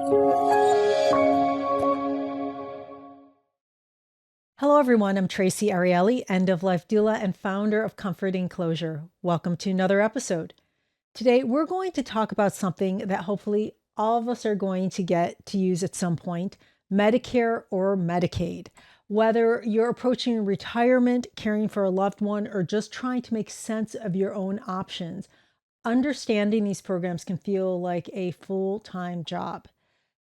Hello, everyone. I'm Traci Arieli, end-of-life doula and founder of Comforting Closure. Welcome to another episode. Today, we're going to talk about something that hopefully all of us are going to get to use at some point, Medicare or Medicaid. Whether you're approaching retirement, caring for a loved one, or just trying to make sense of your own options, understanding these programs can feel like a full-time job.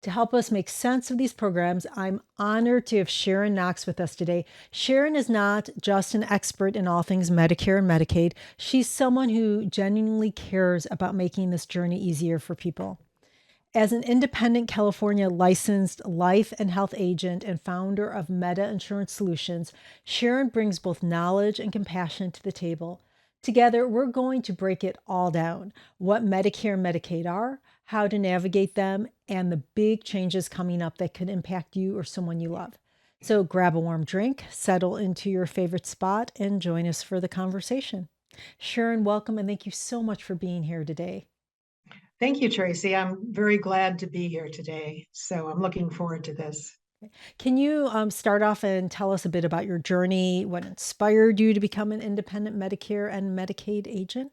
To help us make sense of these programs, I'm honored to have Sharon Knox with us today. Sharon is not just an expert in all things Medicare and Medicaid. She's someone who genuinely cares about making this journey easier for people. As an independent California licensed life and health agent and founder of Meta Insurance Solutions, Sharon brings both knowledge and compassion to the table. Together, we're going to break it all down: what Medicare and Medicaid are, how to navigate them, and the big changes coming up that could impact you or someone you love. So grab a warm drink, settle into your favorite spot, and join us for the conversation. Sharon, welcome, and thank you so much for being here today. Thank you, Traci. I'm very glad to be here today. So I'm looking forward to this. Can you start off and tell us a bit about your journey, what inspired you to become an independent Medicare and Medicaid agent?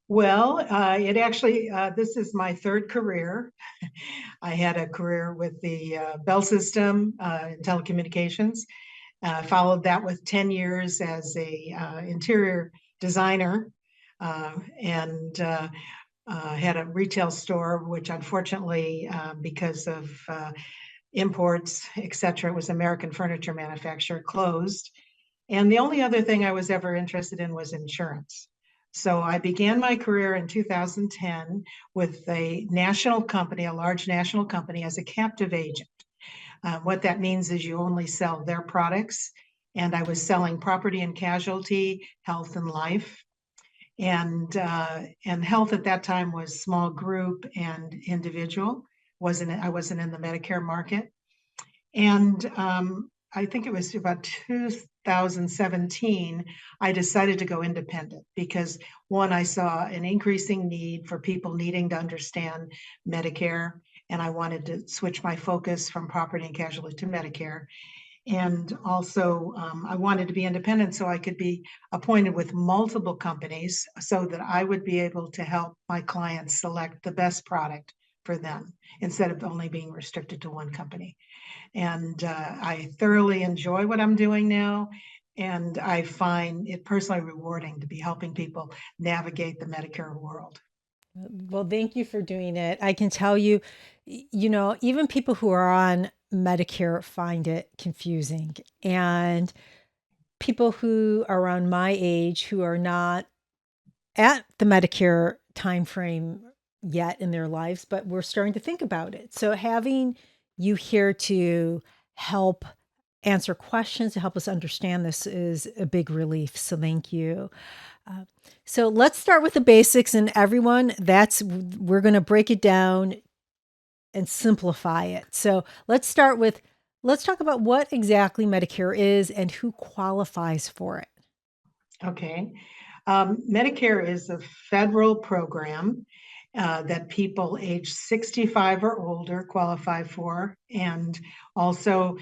Well, this is my third career. I had a career with the Bell System in telecommunications. Followed that with 10 years as a interior designer and had a retail store, which unfortunately, because of imports, et cetera, it was American furniture manufacturer, closed. And the only other thing I was ever interested in was insurance. So I began my career in 2010 with a national company, a large national company, as a captive agent. What that means is you only sell their products. And I was selling property and casualty, health and life. And health at that time was small group and individual. I wasn't in the Medicare market. And I think it was about 2017, I decided to go independent because one, I saw an increasing need for people needing to understand Medicare, and I wanted to switch my focus from property and casualty to Medicare. And also, I wanted to be independent so I could be appointed with multiple companies so that I would be able to help my clients select the best product for them instead of only being restricted to one company. And I thoroughly enjoy what I'm doing now. And I find it personally rewarding to be helping people navigate the Medicare world. Well, thank you for doing it. I can tell you, even people who are on Medicare find it confusing. And people who are around my age who are not at the Medicare timeframe yet in their lives, but we're starting to think about it. So having you here to help answer questions, to help us understand this is a big relief. So thank you. Uh, so let's start with the basics, and everyone, we're going to break it down and simplify it. So let's talk about what exactly Medicare is and who qualifies for it. Okay. Medicare is a federal program that people age 65 or older qualify for, and also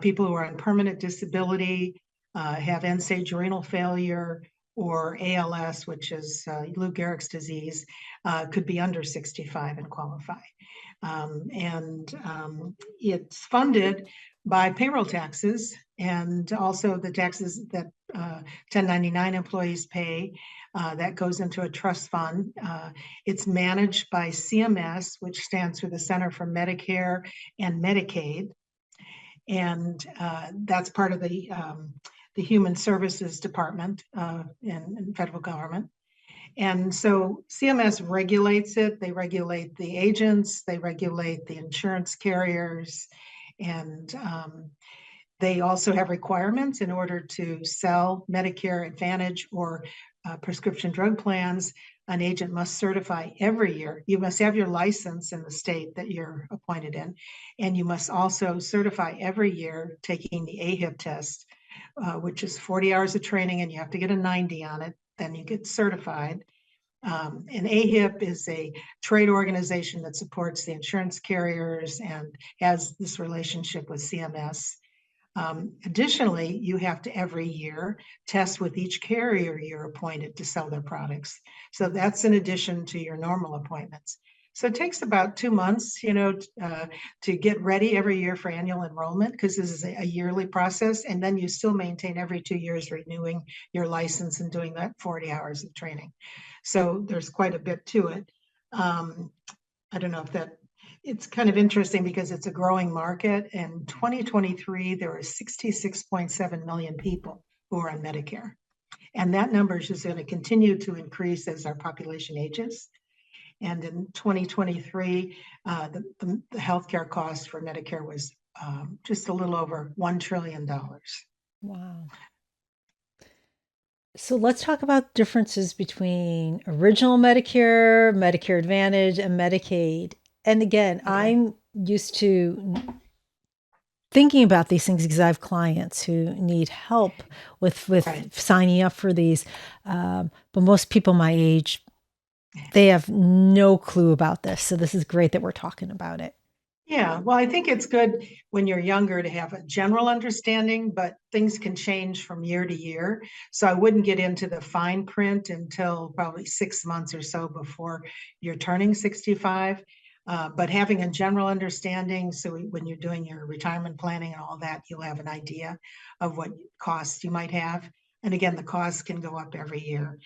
people who are on permanent disability, have end-stage renal failure, or ALS, which is Lou Gehrig's disease, could be under 65 and qualify. It's funded by payroll taxes and also the taxes that 1099 employees pay. That goes into a trust fund. It's managed by CMS, which stands for the Center for Medicare and Medicaid. And that's part of the Human Services Department in federal government. And so CMS regulates it. They regulate the agents, they regulate the insurance carriers, and they also have requirements in order to sell Medicare Advantage or prescription drug plans. An agent must certify every year. You must have your license in the state that you're appointed in, and you must also certify every year taking the AHIP test, which is 40 hours of training, and you have to get a 90 on it. Then you get certified. And AHIP is a trade organization that supports the insurance carriers and has this relationship with CMS. Additionally, you have to every year test with each carrier you're appointed to sell their products. So that's in addition to your normal appointments. So it takes about 2 months, to get ready every year for annual enrollment, because this is a yearly process. And then you still maintain every 2 years renewing your license and doing that 40 hours of training. So there's quite a bit to it. I don't know if it's kind of interesting because it's a growing market. In 2023, there were 66.7 million people who are on Medicare. And that number is just going to continue to increase as our population ages. And in 2023, the healthcare cost for Medicare was just a little over $1 trillion. Wow. So let's talk about differences between original Medicare, Medicare Advantage, and Medicaid. And again, Okay. I'm used to thinking about these things because I have clients who need help with Right. signing up for these. But most people my age, they have no clue about this. So this is great that we're talking about it. Yeah, well, I think it's good when you're younger to have a general understanding, but things can change from year to year. So I wouldn't get into the fine print until probably 6 months or so before you're turning 65. But having a general understanding, so when you're doing your retirement planning and all that, you'll have an idea of what costs you might have. And again, the costs can go up every year.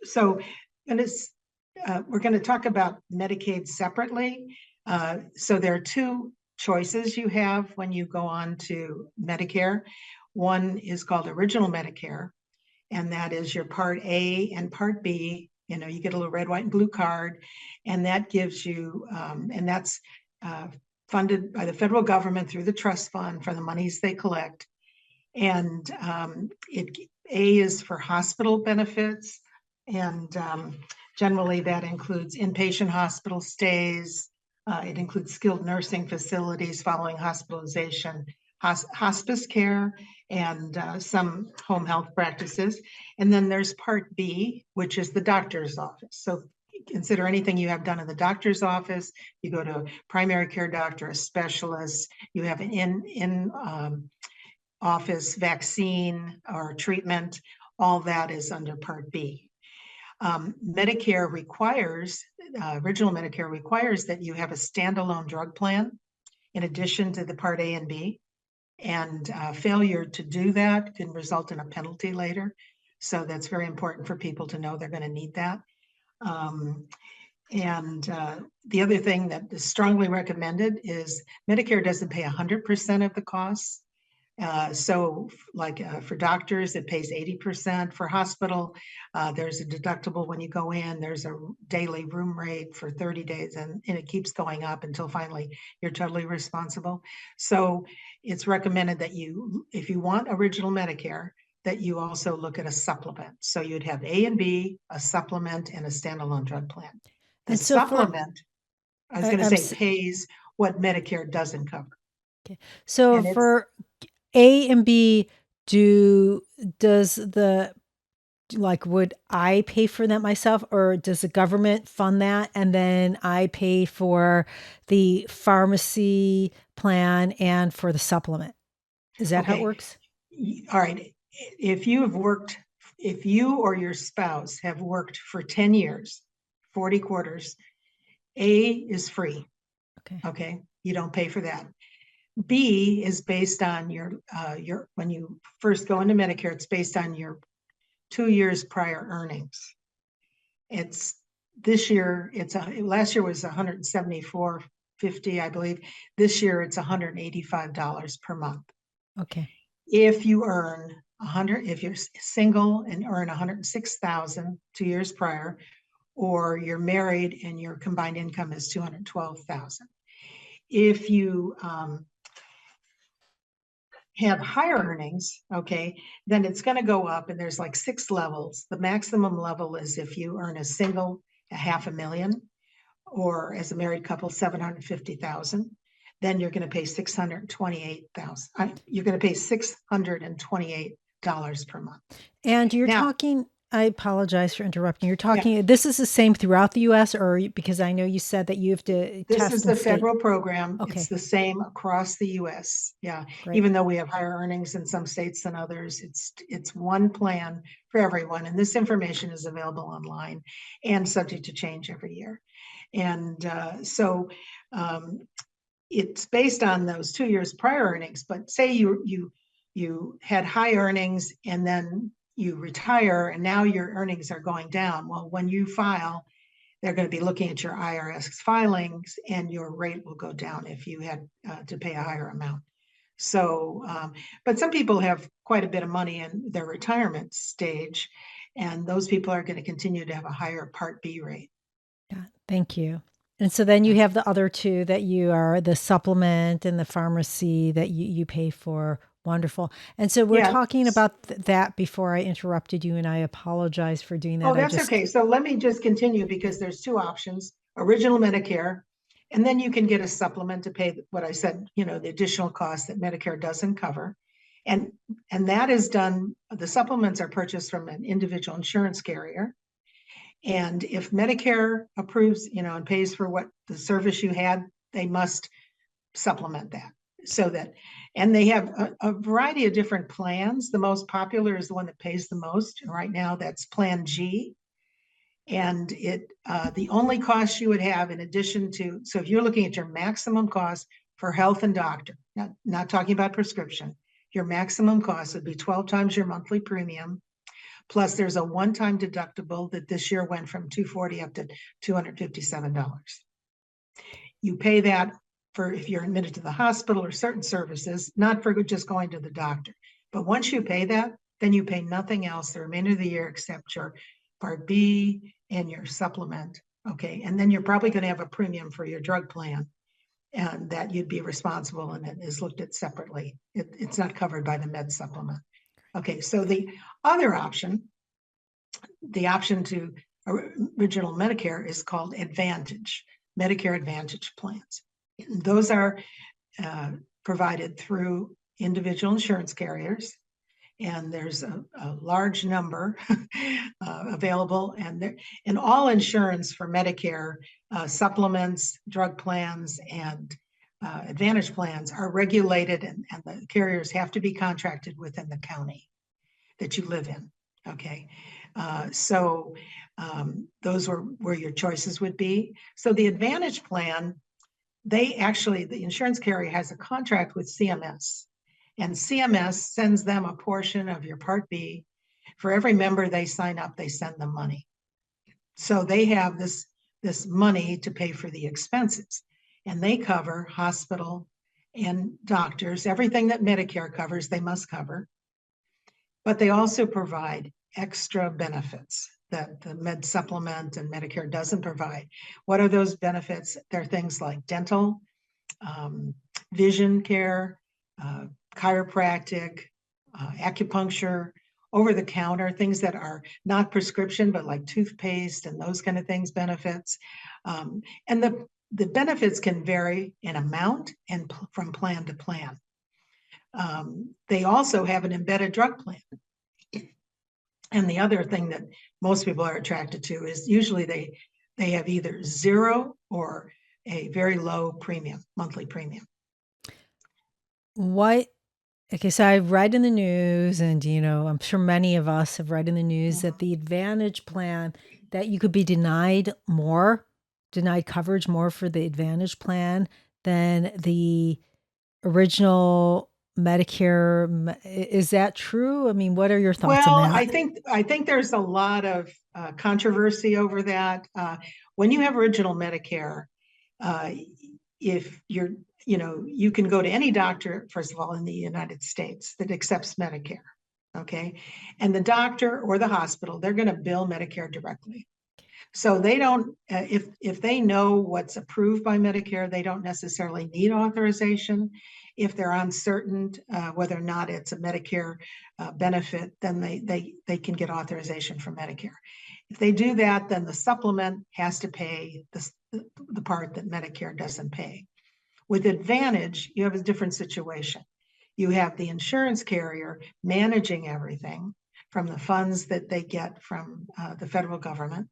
So, and we're going to talk about Medicaid separately. So there are two choices you have when you go on to Medicare. One is called Original Medicare, and that is your Part A and Part B. You get a little red, white, and blue card, and that gives you, and that's funded by the federal government through the trust fund for the monies they collect. And A is for hospital benefits, and generally that includes inpatient hospital stays. It includes skilled nursing facilities following hospitalization, hospice care, and some home health practices. And then there's Part B, which is the doctor's office. So consider anything you have done in the doctor's office. You go to a primary care doctor, a specialist, you have an in office vaccine or treatment, all that is under Part B. Medicare requires, original Medicare requires that you have a standalone drug plan in addition to the Part A and B. And failure to do that can result in a penalty later. So that's very important for people to know they're going to need that. And the other thing that is strongly recommended is Medicare doesn't pay 100% of the costs. So like for doctors, it pays 80%. For hospital, there's a deductible when you go in. There's a daily room rate for 30 days, and it keeps going up until finally you're totally responsible. So it's recommended that if you want original Medicare, that you also look at a supplement. So you'd have A and B, a supplement, and a standalone drug plan. The And so supplement, I was going to say, pays what Medicare doesn't cover. Okay. So And for A and B, would I pay for that myself, or does the government fund that and then I pay for the pharmacy plan and for the supplement? Is that how it works? All right. If you or your spouse have worked for 10 years, 40 quarters, A is free. Okay. You don't pay for that. B is based on when you first go into Medicare, it's based on your 2 years prior earnings. Last year was $174.50, I believe. This year it's $185 per month. Okay. If you earn if you're single and earn 106,000 2 years prior, or you're married and your combined income is 212,000. If you have higher earnings, okay, then it's going to go up, and there's like 6 levels. The maximum level is if you earn as single, $500,000, or as a married couple, 750,000. Then you're going to pay 628,000. You're going to pay $628 per month. And you're talking I apologize for interrupting. You're Yeah. talking, this is the same throughout the US, or because I know you said that you have to This is test in the state. federal program. It's Okay, the same across the US. Yeah. great. Even though we have higher earnings in some states than others, it's one plan for everyone. And this information is available online and subject to change every year. And so it's based on those 2 years prior earnings. But say you had high earnings and then you retire and now your earnings are going down. Well, when you file, they're going to be looking at your IRS filings and your rate will go down if you had to pay a higher amount. So, but some people have quite a bit of money in their retirement stage, and those people are going to continue to have a higher Part B rate. Yeah, thank you. And so then you Yeah. have the other two that you are the supplement and the pharmacy that you pay for. Wonderful. And so we're Yeah. talking about that before I interrupted you, and I apologize for doing Oh, that. I that's just, okay. So let me just continue because there's two options, original Medicare, and then you can get a supplement to pay what I said, the additional cost that Medicare doesn't cover. And that is done, the supplements are purchased from an individual insurance carrier. And if Medicare approves, and pays for what the service you had, they must supplement that. And they have a variety of different plans. The most popular is the one that pays the most. And right now that's Plan G. And the only cost you would have in addition to, so if you're looking at your maximum cost for health and doctor, not talking about prescription, your maximum cost would be 12 times your monthly premium. Plus there's a one-time deductible that this year went from $240 up to $257. You pay that for if you're admitted to the hospital or certain services, not for just going to the doctor. But once you pay that, then you pay nothing else the remainder of the year except your Part B and your supplement. Okay. And then you're probably going to have a premium for your drug plan, and that you'd be responsible, and it is looked at separately. It's not covered by the med supplement. Okay. So the other option, the option to original Medicare, is called Advantage, Medicare Advantage plans. Those are provided through individual insurance carriers, and there's a large number available. And all insurance for Medicare, supplements, drug plans, and Advantage plans are regulated, and the carriers have to be contracted within the county that you live in. Okay. So those were where your choices would be. So the Advantage plan, the insurance carrier has a contract with CMS, and CMS sends them a portion of your Part B. For every member they sign up, they send them money. So they have this money to pay for the expenses, and they cover hospital and doctors, everything that Medicare covers, they must cover. But they also provide extra benefits that the med supplement and Medicare doesn't provide. What are those benefits? They're things like dental, vision care, chiropractic, acupuncture, over the counter, things that are not prescription, but like toothpaste and those kind of things, benefits. And the benefits can vary in amount and from plan to plan. They also have an embedded drug plan. And the other thing that most people are attracted to is usually they have either zero or a very low premium, monthly premium. what, okay, so I read in the news, and I'm sure many of us have read in the news that the Advantage plan, that you could be denied coverage more for the Advantage plan than the original Medicare. Is that true? I mean, what are your thoughts on Well, that? I think there's a lot of controversy over that. When you have original Medicare, if you're, you can go to any doctor, first of all, in the United States that accepts Medicare. Okay. And the doctor or the hospital, they're going to bill Medicare directly. So they don't, if they know what's approved by Medicare, they don't necessarily need authorization. If they're uncertain whether or not it's a Medicare benefit, then they can get authorization from Medicare. If they do that, then the supplement has to pay the part that Medicare doesn't pay. With Advantage, you have a different situation. You have the insurance carrier managing everything. from the funds that they get from the federal government.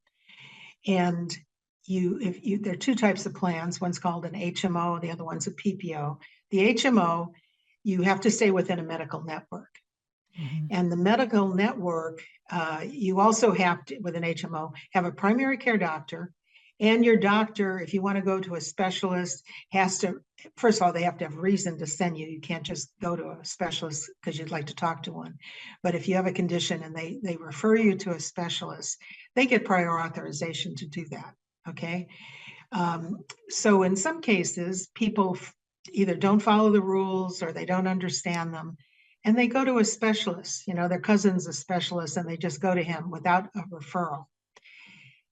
And there are two types of plans. One's called an HMO, the other one's a PPO. The HMO, you have to stay within a medical network. Mhm. And the medical network, you also have to, with an HMO, have a primary care doctor. And your doctor, if you want to go to a specialist, has to, first of all, they have to have reason to send you. You can't just go to a specialist because you'd like to talk to one. But if you have a condition and they refer you to a specialist, they get prior authorization to do that. Okay. So in some cases, people either don't follow the rules or they don't understand them. And they go to a specialist, their cousin's a specialist, and they just go to him without a referral.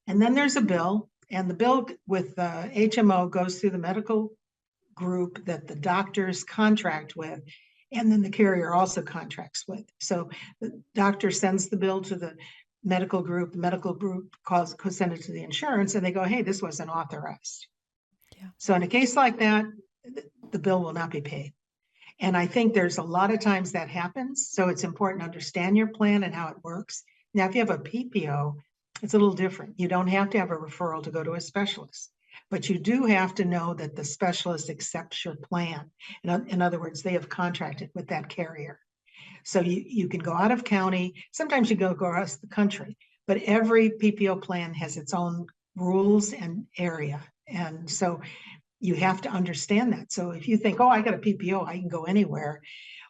And then there's a bill, and the bill with the HMO goes through the medical group that the doctors contract with, and then the carrier also contracts with. So the doctor sends the bill to the medical group send it to the insurance, and they go, hey, this wasn't authorized. Yeah. So in a case like that, the bill will not be paid. And I think there's a lot of times that happens. So it's important to understand your plan and how it works. Now, if you have a PPO, it's a little different. You don't have to have a referral to go to a specialist, but you do have to know that the specialist accepts your plan. In other words, they have contracted with that carrier. So you can go out of county. Sometimes you go across the country, but every PPO plan has its own rules and area. And so you have to understand that. So if you think, oh, I got a PPO, I can go anywhere.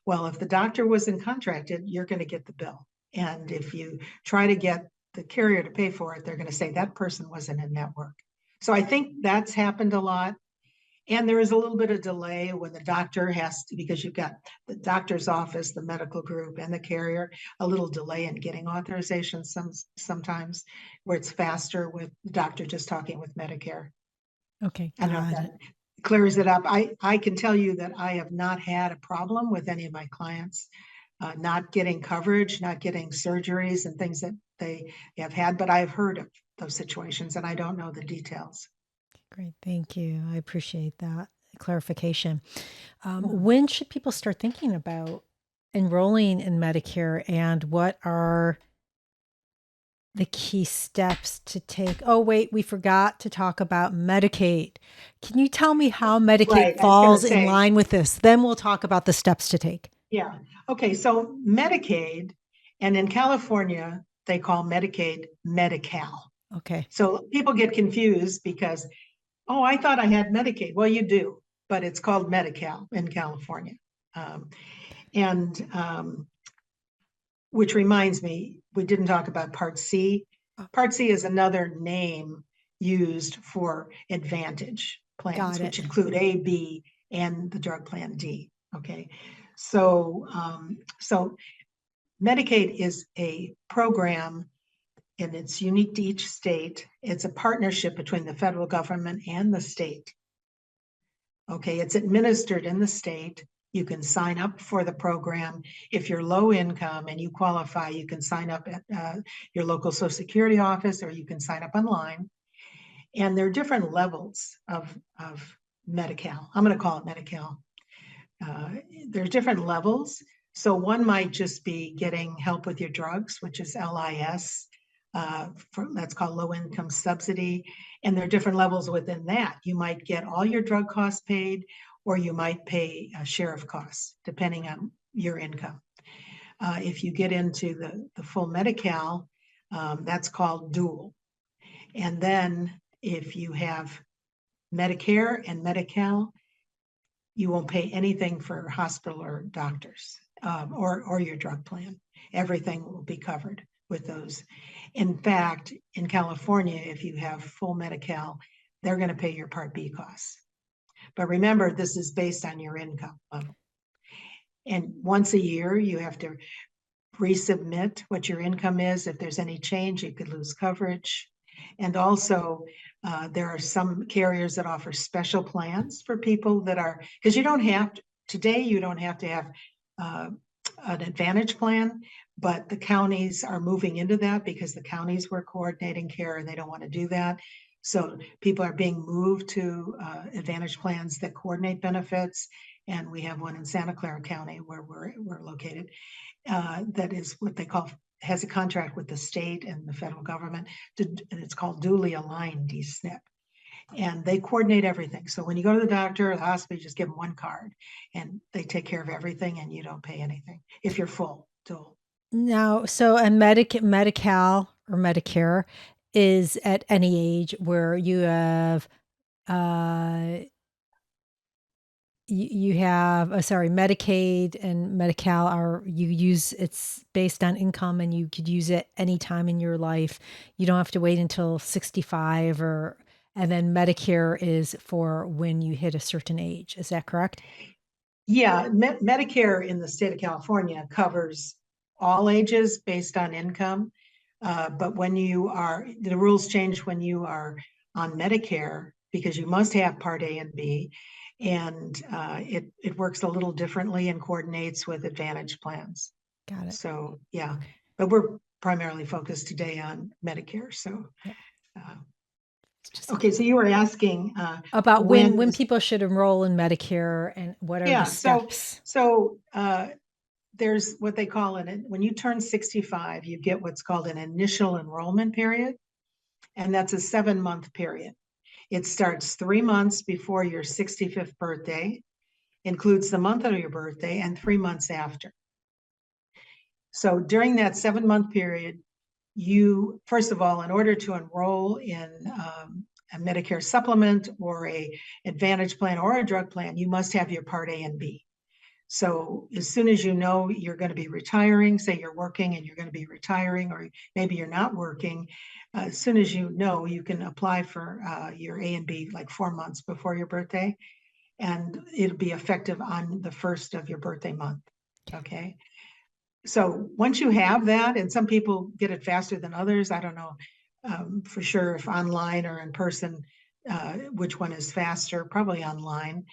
Well, if the doctor wasn't contracted, you're going to get the bill. And if you try to get the carrier to pay for it, they're going to say that person wasn't in network. So I think that's happened a lot. And there is a little bit of delay when the doctor has to, because you've got the doctor's office, the medical group, and the carrier, a little delay in getting authorization sometimes, where it's faster with the doctor just talking with Medicare. Okay, I don't know if got that it. clears it up. I can tell you that I have not had a problem with any of my clients not getting coverage, not getting surgeries and things that they have had, but I've heard of those situations and I don't know the details. Great. Thank you. I appreciate that clarification. Mhm. When should people start thinking about enrolling in Medicare, and what are the key steps to take? Oh, wait, we forgot to talk about Medicaid. Can you tell me how Medicaid Right, I was going to falls in say, line with this? Then we'll talk about the steps to take. yeah. Okay, so Medicaid, and in California, they call Medicaid Medi-Cal. Okay. So people get confused because, oh, I thought I had Medicaid. Well, you do, but it's called Medi-Cal in California. Um, and which reminds me, we didn't talk about Part C. Oh, Part C is another name used for Advantage got plans, it. which include A, B, and the drug plan D. Okay, so so Medicaid is a program, and it's unique to each state. It's a partnership between the federal government and the state. Okay, it's administered in the state. You can sign up for the program. If you're low income and you qualify, you can sign up at your local Social Security office, or you can sign up online. And there are different levels of Medi-Cal. I'm going to call it Medi-Cal. There's different levels. So one might just be getting help with your drugs, which is LIS. That's called low income subsidy. And there are different levels within that. You might get all your drug costs paid, or you might pay a share of costs, depending on your income. If you get into the full Medi-Cal, that's called dual. And then if you have Medicare and Medi-Cal, you won't pay anything for hospital or doctors, or your drug plan. Everything will be covered with those. In fact, in California, if you have full Medi-Cal, they're going to pay your Part B costs. But remember, this is based on your income level. And once a year, you have to resubmit what your income is. If there's any change, you could lose coverage. And also, there are some carriers that offer special plans for people that are, because you don't have to, today, you don't have to have an Advantage plan, but the counties are moving into that because the counties were coordinating care and they don't want to do that. So people are being moved to Advantage plans that coordinate benefits. And we have one in Santa Clara County where we're located. That is what they call has a contract with the state and the federal government, and it's called duly aligned D-SNP. And they coordinate everything. So when you go to the doctor or the hospital, you just give them one card and they take care of everything and you don't pay anything if you're full dual. Now, so a Medi-Cal or Medicare is at any age where you have uh you have sorry, Medicaid and Medi-Cal are you use it's based on income and you could use it anytime in your life. You don't have to wait until 65 or and then Medicare is for when you hit a certain age. Is that correct? Yeah, Medicare in the state of California covers all ages based on income. But when the rules change when you are on Medicare because you must have Part A and B, and it works a little differently and coordinates with Advantage plans. Got it. So yeah, Okay. but we're primarily focused today on Medicare. So Yep. uh, It's just okay, so you were asking about when when people should enroll in Medicare and what are the yeah, steps? so there's what they call when you turn 65, you get what's called an initial enrollment period, and that's a 7-month period. It starts 3 months before your 65th birthday, includes the month of your birthday, and 3 months after. So during that 7-month period, you, first of all, in order to enroll in a Medicare supplement or a Advantage plan or a drug plan, you must have your Part A and B. So as soon as you know you're going to be retiring, say you're working and you're going to be retiring, or maybe you're not working, as soon as you know, you can apply for your A and B like 4 months before your birthday, and it'll be effective on the first of your birthday month. Okay. So once you have that, and some people get it faster than others, I don't know for sure if online or in person, which one is faster, probably online.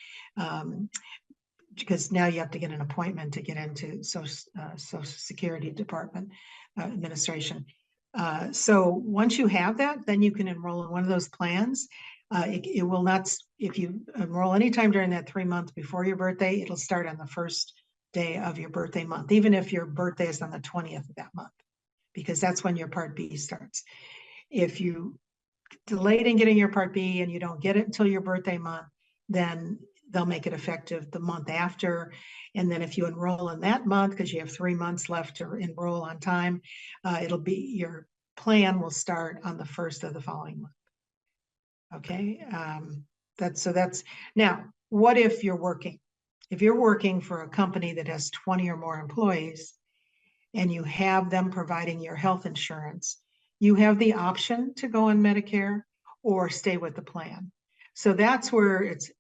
Because now you have to get an appointment to get into Social Security Department administration. So once you have that, then you can enroll in one of those plans. It will not, if you enroll anytime during that 3 months before your birthday, it'll start on the first day of your birthday month, even if your birthday is on the 20th of that month, because that's when your Part B starts. If you delayed in getting your Part B and you don't get it until your birthday month, then they'll make it effective the month after. And then if you enroll in that month, because you have 3 months left to enroll on time, it'll be your plan will start on the first of the following month. Okay, that's now. What if you're working? If you're working for a company that has 20 or more employees, and you have them providing your health insurance, you have the option to go on Medicare or stay with the plan. So that's where it's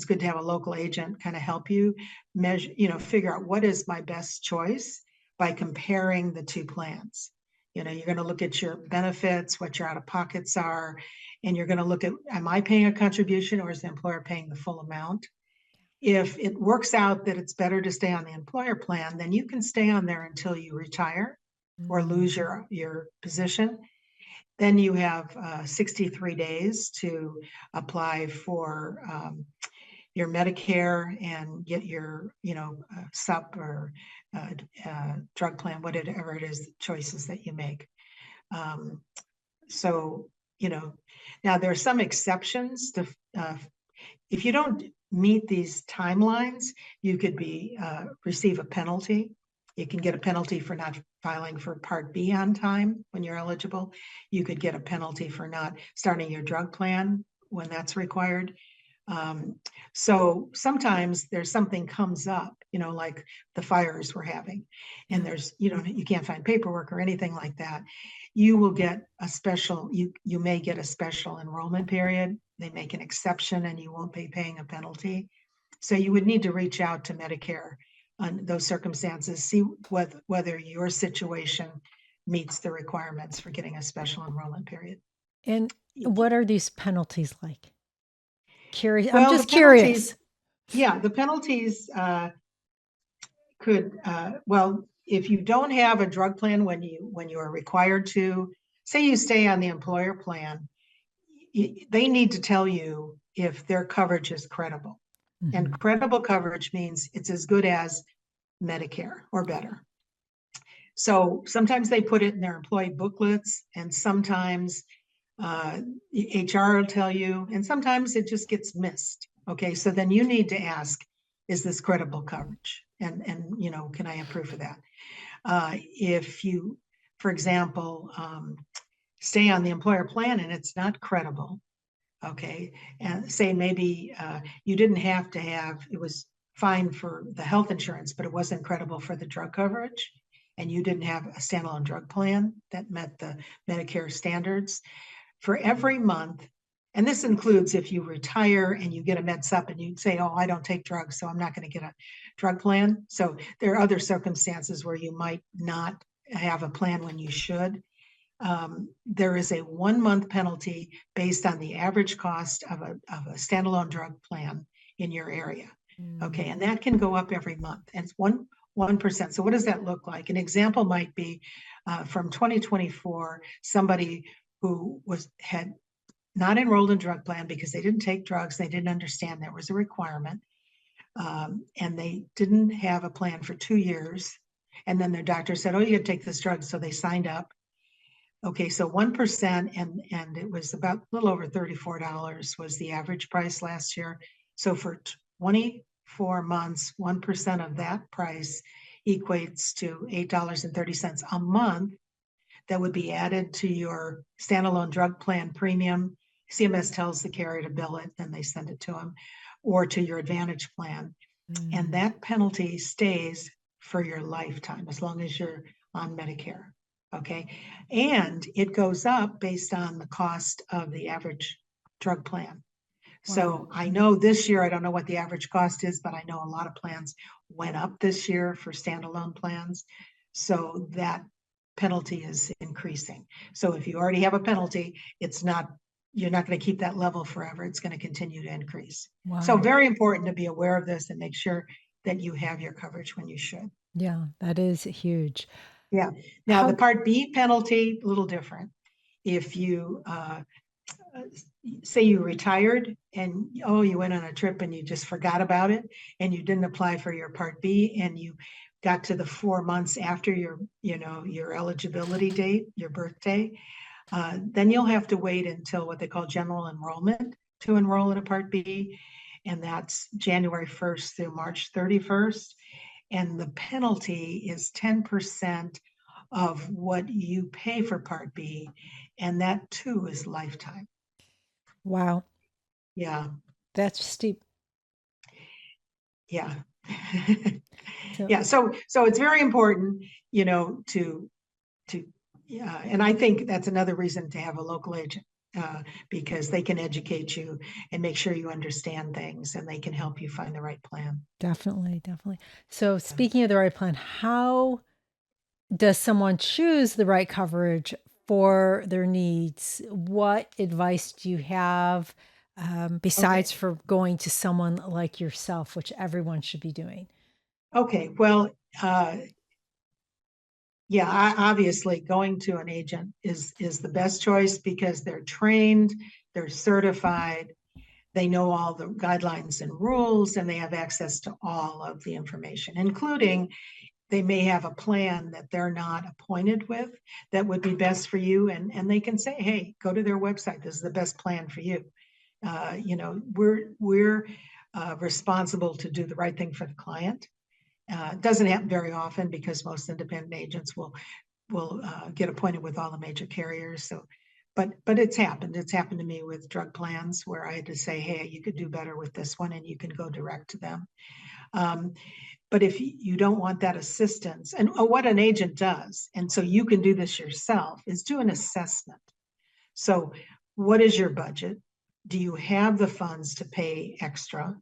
good to have a local agent kind of help you measure, figure out what is my best choice by comparing the two plans. You're going to look at your benefits, what your out-of-pockets are, and you're going to look at, am I paying a contribution or is the employer paying the full amount? If it works out that it's better to stay on the employer plan, then you can stay on there until you retire or lose your position. Then you have 63 days to apply for your Medicare and get your, SUP or drug plan, whatever it is, choices that you make. So, now there are some exceptions to if you don't meet these timelines, you could receive a penalty. You can get a penalty for not filing for Part B on time when you're eligible. You could get a penalty for not starting your drug plan when that's required. So sometimes there's something comes up, like the fires we're having, and there's, you can't find paperwork or anything like that. You will get you may get a special enrollment period. They make an exception and you won't be paying a penalty. So you would need to reach out to Medicare on those circumstances, see whether your situation meets the requirements for getting a special enrollment period. And what are these penalties like? Curious. I'm Well, just curious. the penalties could, well, if you don't have a drug plan when you are required to, say you stay on the employer plan, they need to tell you if their coverage is credible. And credible coverage means it's as good as Medicare or better. So sometimes they put it in their employee booklets, and sometimes HR will tell you, and sometimes it just gets missed. Okay, so then you need to ask, is this credible coverage? And can I have proof of that? If you, for example, stay on the employer plan and it's not credible, okay, and say maybe you didn't have to have, it was fine for the health insurance, but it wasn't credible for the drug coverage, and you didn't have a standalone drug plan that met the Medicare standards, for every month, and this includes if you retire and you get a med sup and you say, oh, I don't take drugs, so I'm not going to get a drug plan. So there are other circumstances where you might not have a plan when you should. There is a 1 month penalty based on the average cost of a standalone drug plan in your area. Okay, and that can go up every month, and it's 1%. So what does that look like? An example might be from 2024, somebody who had not enrolled in drug plan because they didn't take drugs, they didn't understand there was a requirement, and they didn't have a plan for 2 years. And then their doctor said, oh, you gotta take this drug. So they signed up. Okay, so 1%, and it was about a little over $34 was the average price last year. So for 24 months, 1% of that price equates to $8.30 a month that would be added to your standalone drug plan premium. CMS tells the carrier to bill it, then they send it to them, or to your Advantage plan. And that penalty stays for your lifetime, as long as you're on Medicare, okay? And it goes up based on the cost of the average drug plan. So I know this year, I don't know what the average cost is, but I know a lot of plans went up this year for standalone plans. So that penalty is increasing. So if you already have a penalty, you're not going to keep that level forever. It's going to continue to increase. Wow. So very important to be aware of this and make sure that you have your coverage when you should. Yeah, that is huge. Yeah. Now the Part B penalty, a little different. If you say you retired and you went on a trip and you just forgot about it and you didn't apply for your Part B and you got to the 4 months after your eligibility date, your birthday, then you'll have to wait until what they call general enrollment to enroll in a Part B, and that's January 1st through March 31st, and the penalty is 10% of what you pay for Part B, and that too is lifetime. Wow. Yeah. That's steep. Yeah. Yeah. So it's very important, and I think that's another reason to have a local agent, because they can educate you and make sure you understand things, and they can help you find the right plan. Definitely. So speaking of the right plan, how does someone choose the right coverage for their needs? What advice do you have besides for going to someone like yourself, which everyone should be doing? Okay, well, yeah, obviously going to an agent is the best choice because they're trained, they're certified, they know all the guidelines and rules, and they have access to all of the information, including they may have a plan that they're not appointed with that would be best for you. And they can say, hey, go to their website. This is the best plan for you. We're responsible to do the right thing for the client. It doesn't happen very often because most independent agents will get appointed with all the major carriers. So, but it's happened. It's happened to me with drug plans where I had to say, hey, you could do better with this one, and you can go direct to them. But if you don't want that assistance, and what an agent does, and so you can do this yourself, is do an assessment. So what is your budget? Do you have the funds to pay extra?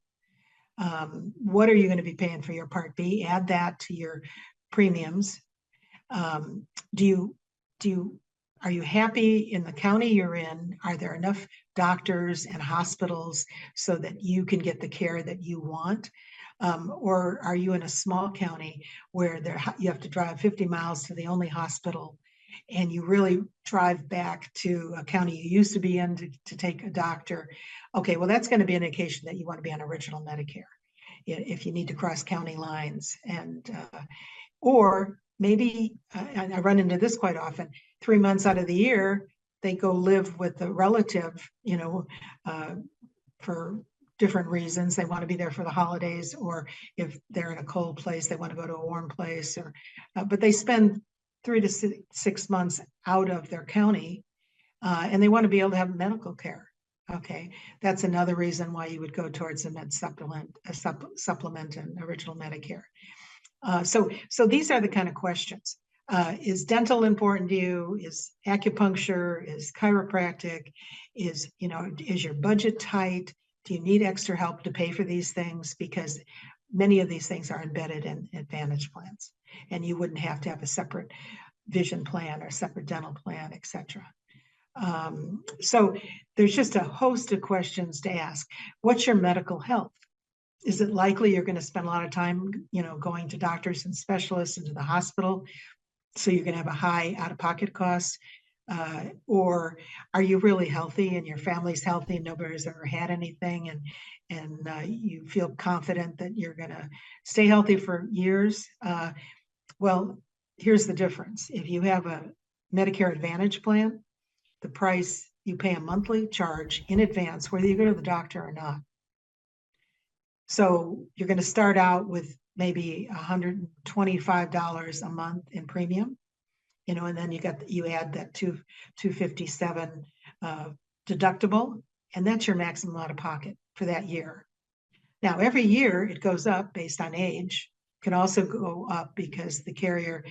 What are you going to be paying for your Part B? Add that to your premiums. Are you happy in the county you're in? Are there enough doctors and hospitals so that you can get the care that you want? Or are you in a small county where you have to drive 50 miles to the only hospital, and you really drive back to a county you used to be in to take a doctor? Okay, well, that's going to be an indication that you want to be on original Medicare if you need to cross county lines, and or maybe, and I run into this quite often, 3 months out of the year, they go live with a relative, for different reasons. They want to be there for the holidays, or if they're in a cold place, they want to go to a warm place, but they spend 3 to 6 months out of their county, and they want to be able to have medical care. Okay, that's another reason why you would go towards a med supplement, supplement and original Medicare. So these are the kind of questions. Is dental important to you? Is acupuncture? Is chiropractic? Is your budget tight? Do you need extra help to pay for these things? Because many of these things are embedded in Advantage plans, and you wouldn't have to have a separate vision plan or separate dental plan, et cetera. So there's just a host of questions to ask. What's your medical health? Is it likely you're going to spend a lot of time, going to doctors and specialists and to the hospital? So you're going to have a high out-of-pocket cost? Or are you really healthy and your family's healthy and nobody's ever had anything, and you feel confident that you're going to stay healthy for years? Well, here's the difference. If you have a Medicare Advantage plan, the price, you pay a monthly charge in advance, whether you go to the doctor or not. So you're going to start out with maybe $125 a month in premium, and then you add that $257 deductible, and that's your maximum out of pocket for that year. Now, every year it goes up based on age. It can also go up because the carrier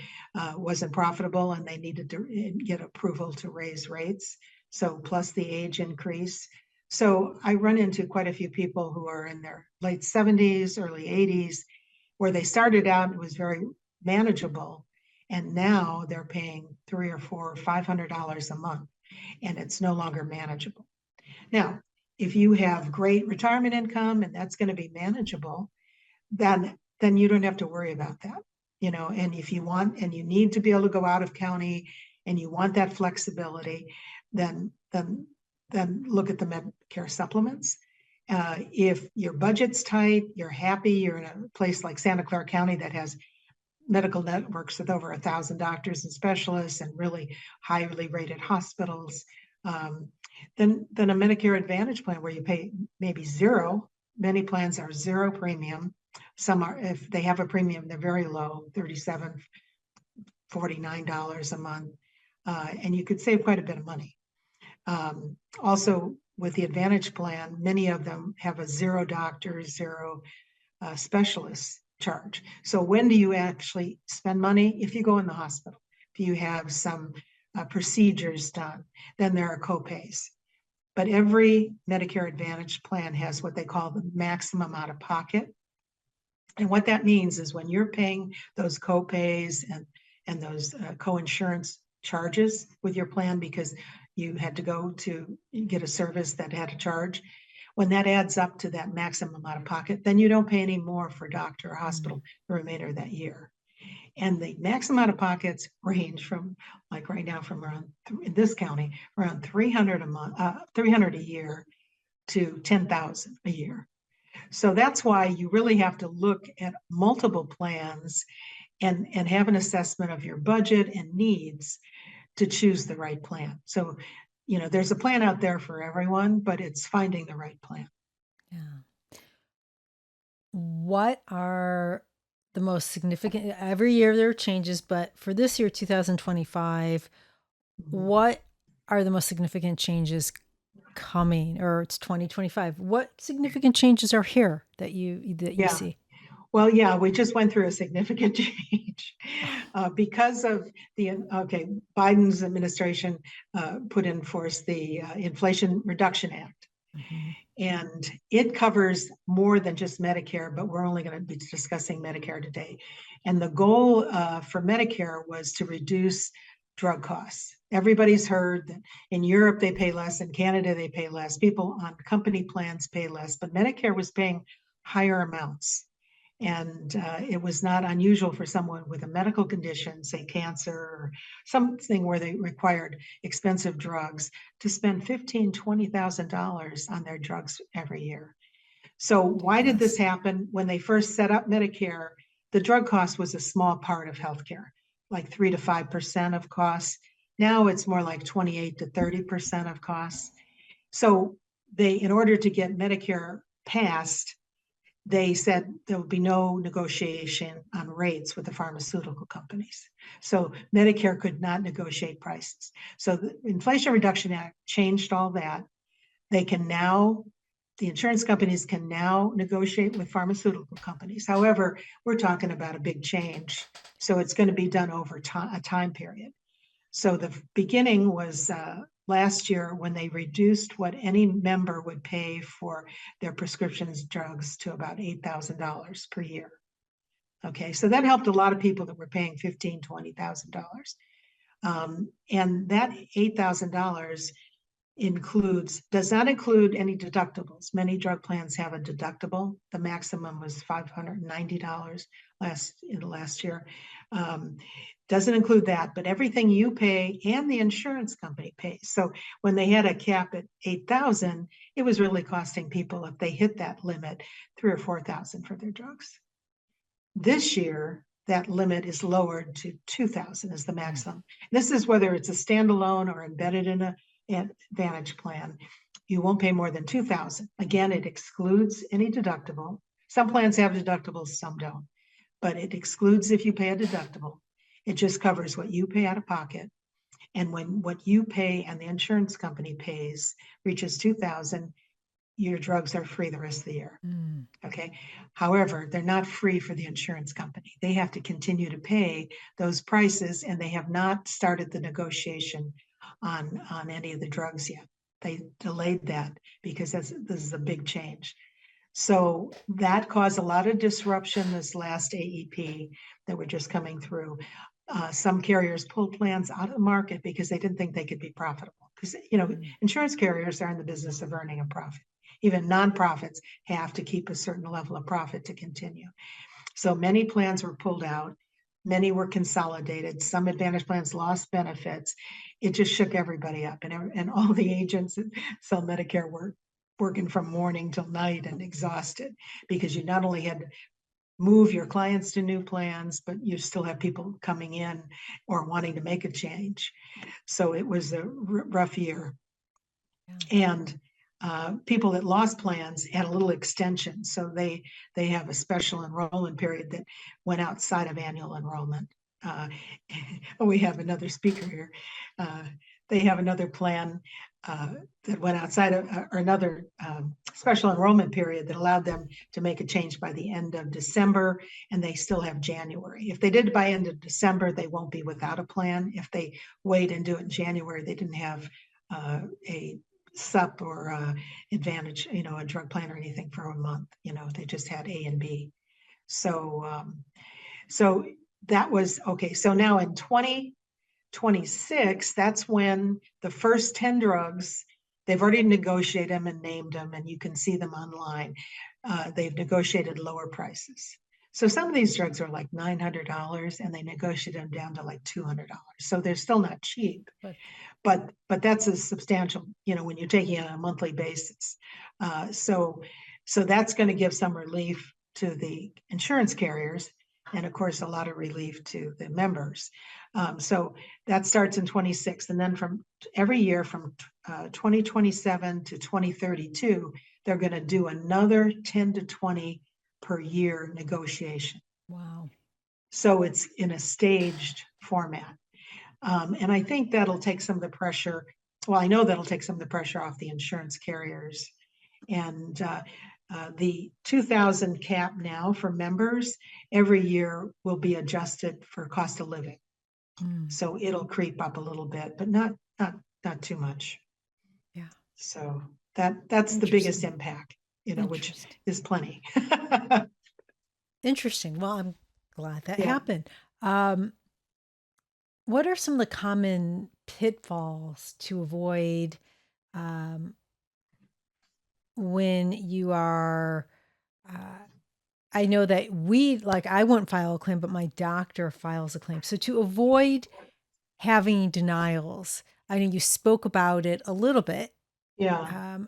wasn't profitable and they needed to get approval to raise rates. So plus the age increase. So I run into quite a few people who are in their late 70s, early 80s, where they started out, it was very manageable, and now they're paying $300 or $400 or $500 a month, and it's no longer manageable. Now, if you have great retirement income and that's going to be manageable, then you don't have to worry about that. And if you want and you need to be able to go out of county and you want that flexibility, then look at the Medicare supplements. If your budget's tight, you're happy, you're in a place like Santa Clara County that has medical networks with over 1,000 doctors and specialists and really highly rated hospitals, then a Medicare Advantage plan where you pay maybe zero. Many plans are zero premium. Some are, if they have a premium, they're very low, $37, $49 a month, and you could save quite a bit of money. Also, with the Advantage plan, many of them have a zero doctors, zero specialists charge. So when do you actually spend money? If you go in the hospital, if you have some procedures done, then there are copays. But every Medicare Advantage plan has what they call the maximum out of pocket. And what that means is when you're paying those copays and those co-insurance charges with your plan because you had to go to get a service that had a charge, when that adds up to that maximum out of pocket, then you don't pay any more for doctor or hospital the remainder of that year. And the maximum out of pockets range from, like right now, from around in this county, around $300 a month, $300 a year to $10,000 a year. So that's why you really have to look at multiple plans and have an assessment of your budget and needs to choose the right plan. So, there's a plan out there for everyone, but it's finding the right plan. Yeah. What are the most significant, every year there are changes, but for this year, 2025, what are the most significant changes coming, or it's 2025? What significant changes are here that you see? Well, yeah, we just went through a significant change because of Biden's administration put in force the Inflation Reduction Act. Mm-hmm. And it covers more than just Medicare, but we're only going to be discussing Medicare today. And the goal for Medicare was to reduce drug costs. Everybody's heard that in Europe they pay less, in Canada they pay less, people on company plans pay less, but Medicare was paying higher amounts. And it was not unusual for someone with a medical condition, say cancer or something where they required expensive drugs, to spend $15,000, $20,000 on their drugs every year. So why did this happen? When they first set up Medicare, the drug cost was a small part of healthcare. like 3 to 5% of costs. Now it's more like 28 to 30% of costs. So in order to get Medicare passed, they said there would be no negotiation on rates with the pharmaceutical companies. So Medicare could not negotiate prices. So the Inflation Reduction Act changed all that. The insurance companies can now negotiate with pharmaceutical companies. However, we're talking about a big change. So it's going to be done over a time period. So the beginning was last year when they reduced what any member would pay for their prescriptions drugs to about $8,000 per year. Okay, so that helped a lot of people that were paying $15,000, $20,000. And that $8,000 does not include any deductibles. Many drug plans have a deductible. The maximum was $590 last year. Doesn't include that, but everything you pay and the insurance company pays. So when they had a cap at $8,000, it was really costing people, if they hit that limit, $3,000 or $4,000 for their drugs. This year, that limit is lowered to $2,000 as the maximum. This is whether it's a standalone or embedded in an Advantage plan. You won't pay more than $2,000. Again, it excludes any deductible. Some plans have deductibles, some don't, but it excludes if you pay a deductible. It just covers what you pay out of pocket. And when what you pay and the insurance company pays reaches $2,000, your drugs are free the rest of the year. Okay. However, they're not free for the insurance company. They have to continue to pay those prices, and they have not started the negotiation on any of the drugs yet. They delayed that because this is a big change. So that caused a lot of disruption this last AEP that we're just coming through. Some carriers pulled plans out of the market because they didn't think they could be profitable. Because, insurance carriers are in the business of earning a profit. Even nonprofits have to keep a certain level of profit to continue. So many plans were pulled out. Many were consolidated. Some Advantage plans lost benefits. It just shook everybody up. And all the agents that sell Medicare were working from morning till night and exhausted, because you not only had to move your clients to new plans, but you still have people coming in or wanting to make a change. So it was a rough year. And people that lost plans had a little extension. So they have a special enrollment period that went outside of annual enrollment. We have another speaker here. They have another plan that went outside of, or another special enrollment period that allowed them to make a change by the end of December, and they still have January. If they did it by end of December, they won't be without a plan. If they wait and do it in January, they didn't have a SUP or Advantage, a drug plan or anything for a month. They just had A and B. So that was okay. So now in 2026, that's when the first 10 drugs, they've already negotiated them and named them, and you can see them online. They've negotiated lower prices. So some of these drugs are like $900, and they negotiate them down to like $200. So they're still not cheap, but that's a substantial, when you're taking it on a monthly basis. So that's going to give some relief to the insurance carriers, and of course, a lot of relief to the members. So that starts in 26, and then from every year from 2027 to 2032, they're going to do another 10 to 20 per year negotiation. Wow. So it's in a staged format. And I think that'll take some of the pressure. Well, I know that'll take some of the pressure off the insurance carriers. And the 2,000 cap now for members every year will be adjusted for cost of living. So it'll creep up a little bit, but not too much. Yeah. So that's the biggest impact, which is plenty. Interesting. Well, I'm glad that happened. What are some of the common pitfalls to avoid when you are, I know that I wouldn't file a claim, but my doctor files a claim. So to avoid having denials, I know you spoke about it a little bit. Yeah.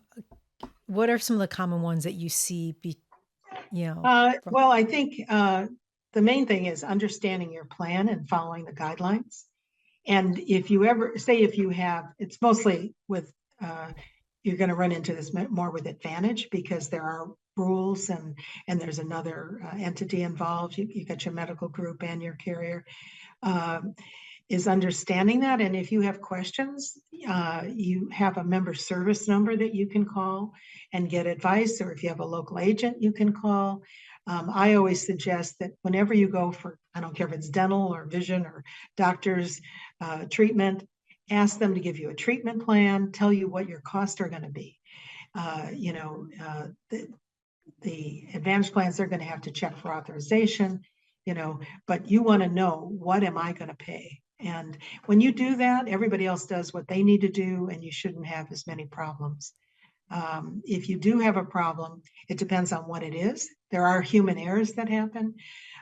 What are some of the common ones that you see? Well, I think the main thing is understanding your plan and following the guidelines. And if you ever say, if you have, it's mostly with, you're going to run into this more with Advantage, because there are rules and there's another entity involved. You got your medical group and your carrier, is understanding that. And if you have questions, you have a member service number that you can call and get advice, or if you have a local agent you can call. I always suggest that whenever you go for, I don't care if it's dental or vision or doctor's treatment, ask them to give you a treatment plan, tell you what your costs are going to be. The Advantage plans, they're going to have to check for authorization, but you want to know, what am I going to pay? And when you do that, everybody else does what they need to do, and you shouldn't have as many problems. If you do have a problem, it depends on what it is. There are human errors that happen.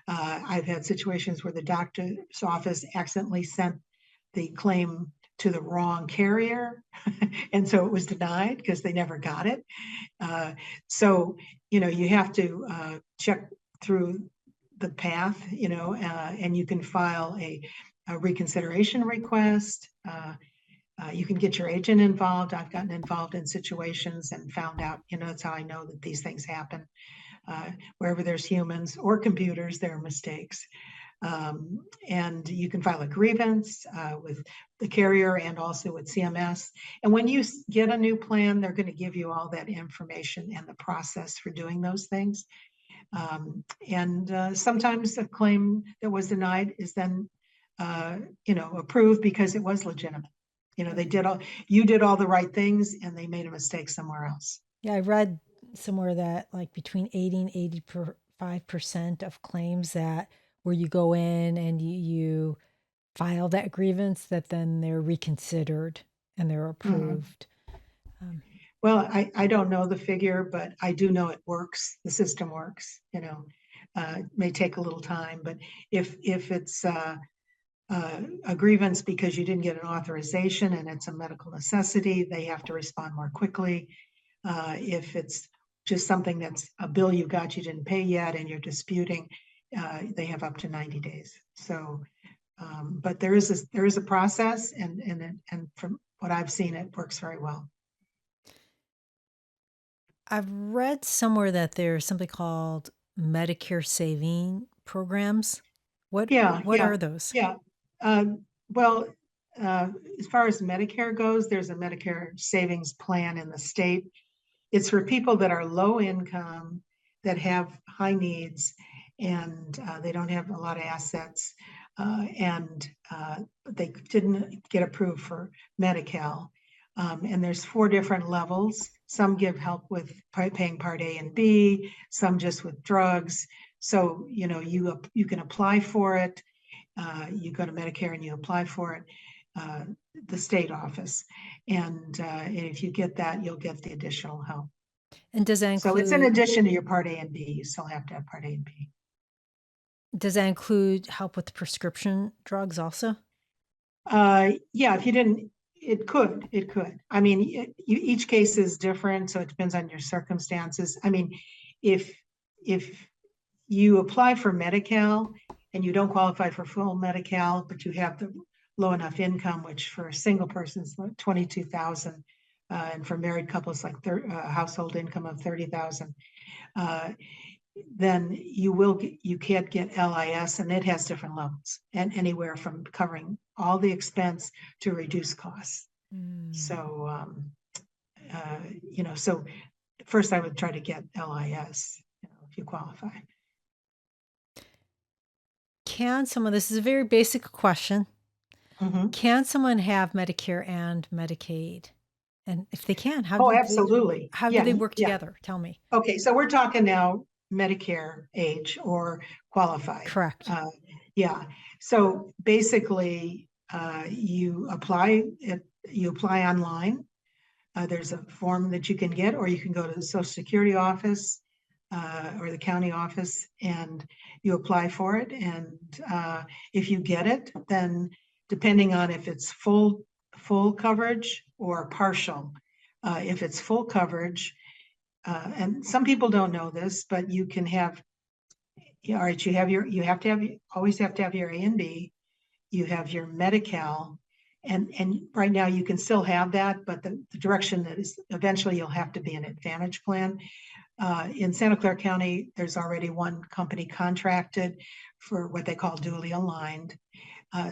I've had situations where the doctor's office accidentally sent the claim to the wrong carrier, and so it was denied because they never got it. So, you have to check through the path, and you can file a reconsideration request. You can get your agent involved. I've gotten involved in situations and found out, that's how I know that these things happen. Wherever there's humans or computers, there are mistakes. And you can file a grievance with the carrier and also with CMS. And when you get a new plan, they're going to give you all that information and the process for doing those things. And sometimes a claim that was denied is then, approved because it was legitimate. You did all the right things and they made a mistake somewhere else. Yeah, I read somewhere that like between 80 and 85% of claims that where you go in and you file that grievance, that then they're reconsidered and they're approved. Well, I don't know the figure, but I do know it works. The system works. It may take a little time, but if it's a grievance because you didn't get an authorization and it's a medical necessity, they have to respond more quickly. If it's just something that's a bill you got, you didn't pay yet, and you're disputing, they have up to 90 days. So, but there is a process, and from what I've seen, it works very well. I've read somewhere that there's something called Medicare saving programs. What are those? Yeah. Well, as far as Medicare goes, there's a Medicare savings plan in the state. It's for people that are low income, that have high needs, and they don't have a lot of assets, and they didn't get approved for Medi-Cal. And there's 4 different levels. Some give help with paying Part A and B, some just with drugs. So, you can apply for it. You go to Medicare and you apply for it, the state office. And if you get that, you'll get the additional help. And does that include? So it's in addition to your Part A and B. You still have to have Part A and B. Does that include help with prescription drugs also? Yeah, if you didn't, it could. I mean, each case is different, so it depends on your circumstances. I mean, if you apply for Medi-Cal and you don't qualify for full Medi-Cal, but you have the low enough income, which for a single person is like $22,000, and for married couples, like household income of $30,000, then you can't get LIS, and it has different levels, and anywhere from covering all the expense to reduce costs. So, so first I would try to get LIS, if you qualify. This is a very basic question. Mm-hmm. Can someone have Medicare and Medicaid? And if they can, absolutely. How do they work together? Tell me. Okay, so we're talking now Medicare age or qualified. Correct. Yeah. So basically, you apply online. There's a form that you can get, or you can go to the Social Security office or the county office, and you apply for it. And if you get it, then depending on if it's full coverage or partial, if it's full coverage, and some people don't know this, but you can have all right, always have to have your A and B, you have your Medi-Cal, and right now you can still have that, but the direction that is eventually you'll have to be an Advantage plan. In Santa Clara County, there's already one company contracted for what they call dually aligned.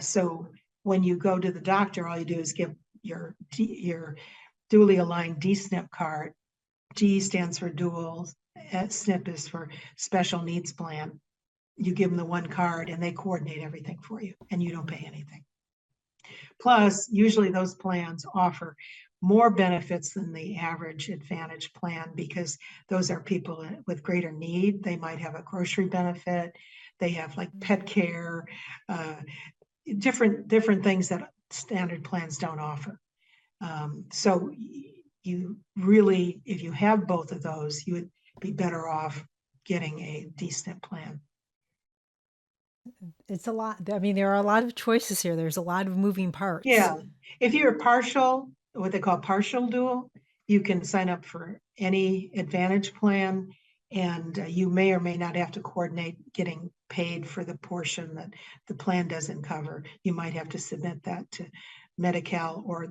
So when you go to the doctor, all you do is give your dually aligned DSNP card. D stands for dual, SNP is for special needs plan. You give them the one card and they coordinate everything for you and you don't pay anything. Plus, usually those plans offer more benefits than the average Advantage plan because those are people with greater need. They might have a grocery benefit. They have like pet care, different things that standard plans don't offer. So you really, if you have both of those, you would be better off getting a DSNP plan. It's a lot. I mean, there are a lot of choices here. There's a lot of moving parts. Yeah, if you're partial, what they call partial dual, you can sign up for any Advantage plan, and you may or may not have to coordinate getting paid for the portion that the plan doesn't cover. You might have to submit that to Medi-Cal, or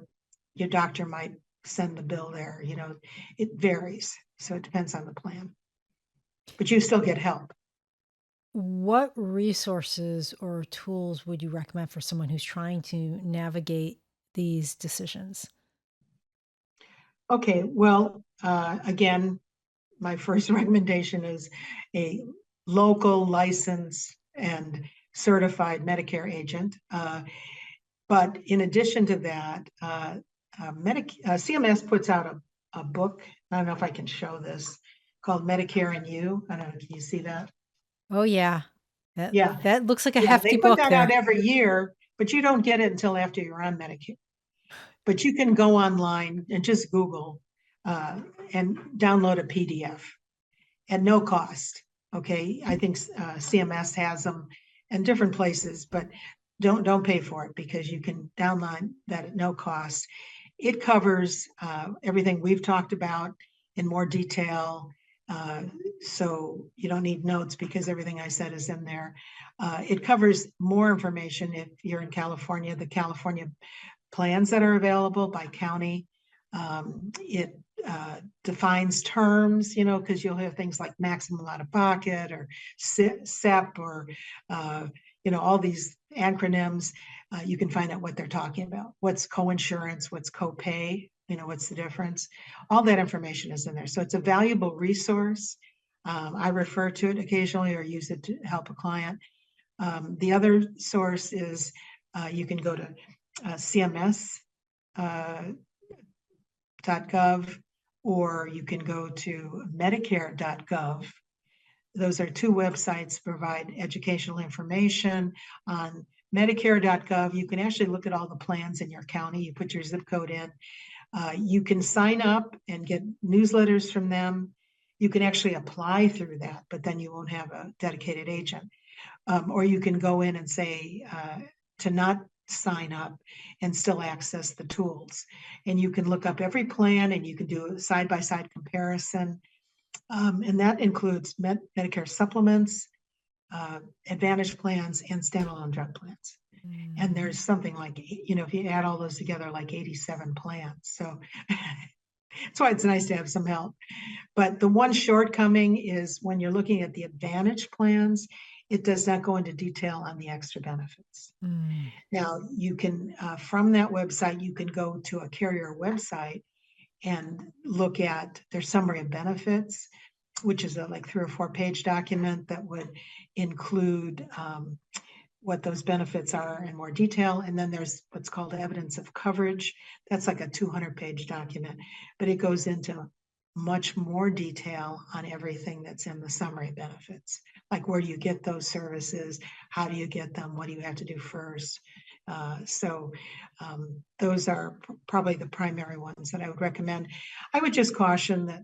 your doctor might send the bill there. You know, it varies, so it depends on the plan. But you still get help. What resources or tools would you recommend for someone who's trying to navigate these decisions? Okay, well, again, my first recommendation is a local licensed and certified Medicare agent. But in addition to that, CMS puts out a book. I don't know if I can show this, called Medicare and You. I don't know, can you see that? Oh, yeah. Yeah, That looks like a yeah, hefty they put book that there. out every year, but you don't get it until after you're on Medicare. But you can go online and just Google and download a PDF at no cost. Okay, I think CMS has them in different places, but don't pay for it because you can download that at no cost. It covers everything we've talked about in more detail. So you don't need notes because everything I said is in there. It covers more information if you're in California, the California plans that are available by county. It defines terms, you know, because you'll have things like maximum out of pocket or SEP or, you know, all these acronyms. You can find out what they're talking about. What's coinsurance, what's copay, you know, what's the difference? All that information is in there. So it's a valuable resource. I refer to it occasionally or use it to help a client. The other source is you can go to CMS.gov, or you can go to Medicare.gov. Those are two websites that provide educational information. On Medicare.gov, you can actually look at all the plans in your county. You put your zip code in. You can sign up and get newsletters from them. You can actually apply through that, but then you won't have a dedicated agent. Or you can go in and say to not sign up and still access the tools. And you can look up every plan and you can do a side-by-side comparison. And that includes Medicare supplements, Advantage plans, and standalone drug plans. And there's something like, you know, if you add all those together, like 87 plans. So that's why it's nice to have some help. But the one shortcoming is when you're looking at the Advantage plans, it does not go into detail on the extra benefits. Now, you can, from that website, you can go to a carrier website and look at their summary of benefits, which is a like 3 or 4 page document that would include what those benefits are in more detail. And then there's what's called evidence of coverage. That's like a 200-page document, but it goes into much more detail on everything that's in the summary benefits. Like, where do you get those services? How do you get them? What do you have to do first? So those are probably the primary ones that I would recommend. I would just caution that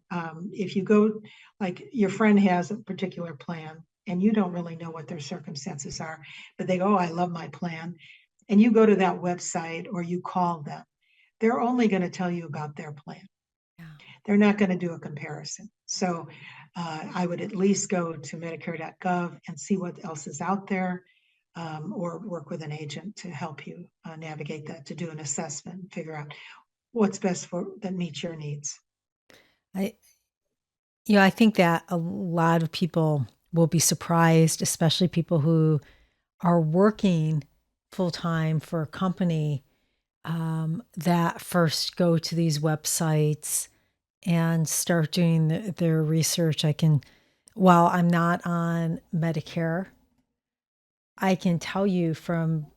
if you go, like your friend has a particular plan and you don't really know what their circumstances are, but they go, oh, I love my plan. And you go to that website or you call them, they're only going to tell you about their plan. They're not going to do a comparison. So I would at least go to Medicare.gov and see what else is out there, or work with an agent to help you navigate that, to do an assessment and figure out what's best that meets your needs. I, I think that a lot of people will be surprised, especially people who are working full time for a company, that first go to these websites and start doing their research. While I'm not on Medicare, I can tell you from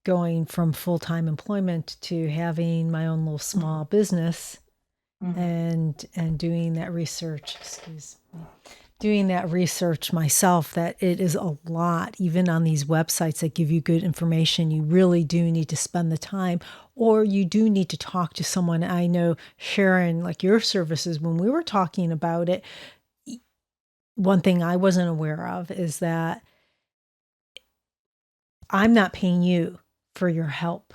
going from full time employment to having my own little small business Mhm. and doing that research, doing that research myself, that it is a lot, even on these websites that give you good information. You really do need to spend the time, or you do need to talk to someone. I know, Sharon, like your services, when we were talking about it, one thing I wasn't aware of is that I'm not paying you for your help.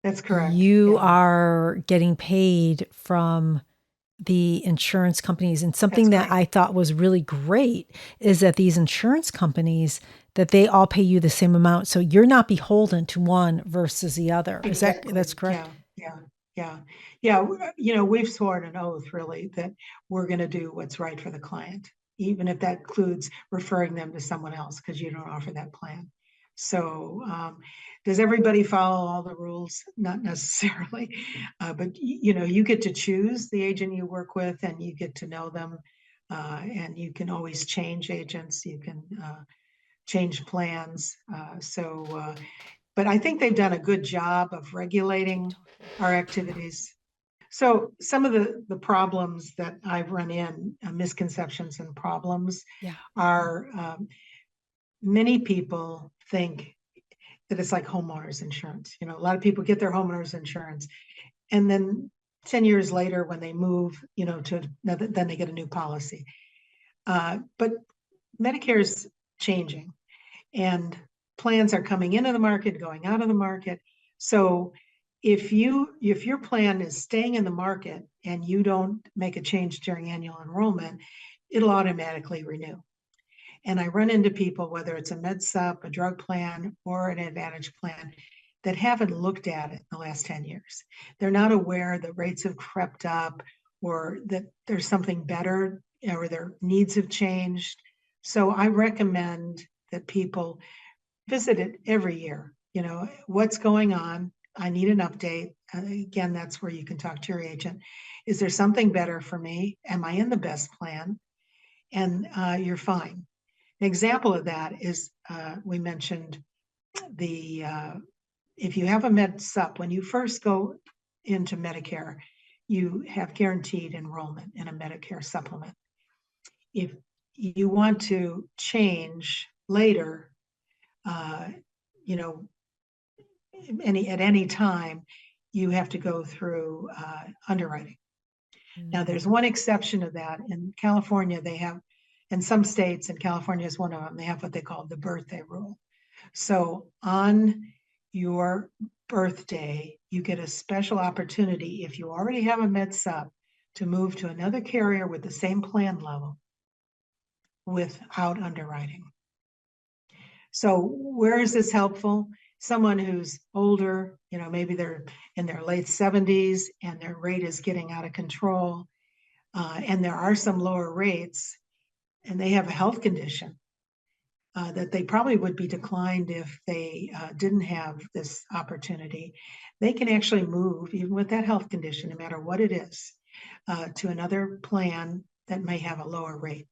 That's correct. You Yeah, are getting paid from the insurance companies. And that's something that right. I thought was really great is that these insurance companies, that they all pay you the same amount. So you're not beholden to one versus the other. That's Exactly. correct? Yeah, yeah, yeah. Yeah, we've sworn an oath really that we're going to do what's right for the client, even if that includes referring them to someone else because you don't offer that plan. So, does everybody follow all the rules? Not necessarily, but you get to choose the agent you work with, and you get to know them, and you can always change agents. You can change plans. But I think they've done a good job of Keep regulating talking. our activities. So some of the problems that I've run in, misconceptions and problems, Yeah. are many people think that it's like homeowners insurance. A lot of people get their homeowners insurance, and then 10 years later, when they move, then they get a new policy. But Medicare is changing, and plans are coming into the market, going out of the market. So if your plan is staying in the market and you don't make a change during annual enrollment, it'll automatically renew. And I run into people, whether it's a med sup, a drug plan, or an advantage plan, that haven't looked at it in the last 10 years. They're not aware that rates have crept up, or that there's something better, or their needs have changed. So I recommend that people visit it every year. What's going on? I need an update. Again, that's where you can talk to your agent. Is there something better for me? Am I in the best plan? And you're fine. An example of that is, we mentioned the if you have a med sup, when you first go into Medicare, you have guaranteed enrollment in a Medicare supplement. If you want to change later, uh, you know, at any time, you have to go through underwriting. Now, there's one exception to that. In California, they have, in some states, and California is one of them, they have what they call the birthday rule. So on your birthday, you get a special opportunity, if you already have a med sup, to move to another carrier with the same plan level without underwriting. So where is this helpful? Someone who's older, maybe they're in their late 70s and their rate is getting out of control, and there are some lower rates, and they have a health condition that they probably would be declined if they didn't have this opportunity. They can actually move, even with that health condition, no matter what it is, to another plan that may have a lower rate.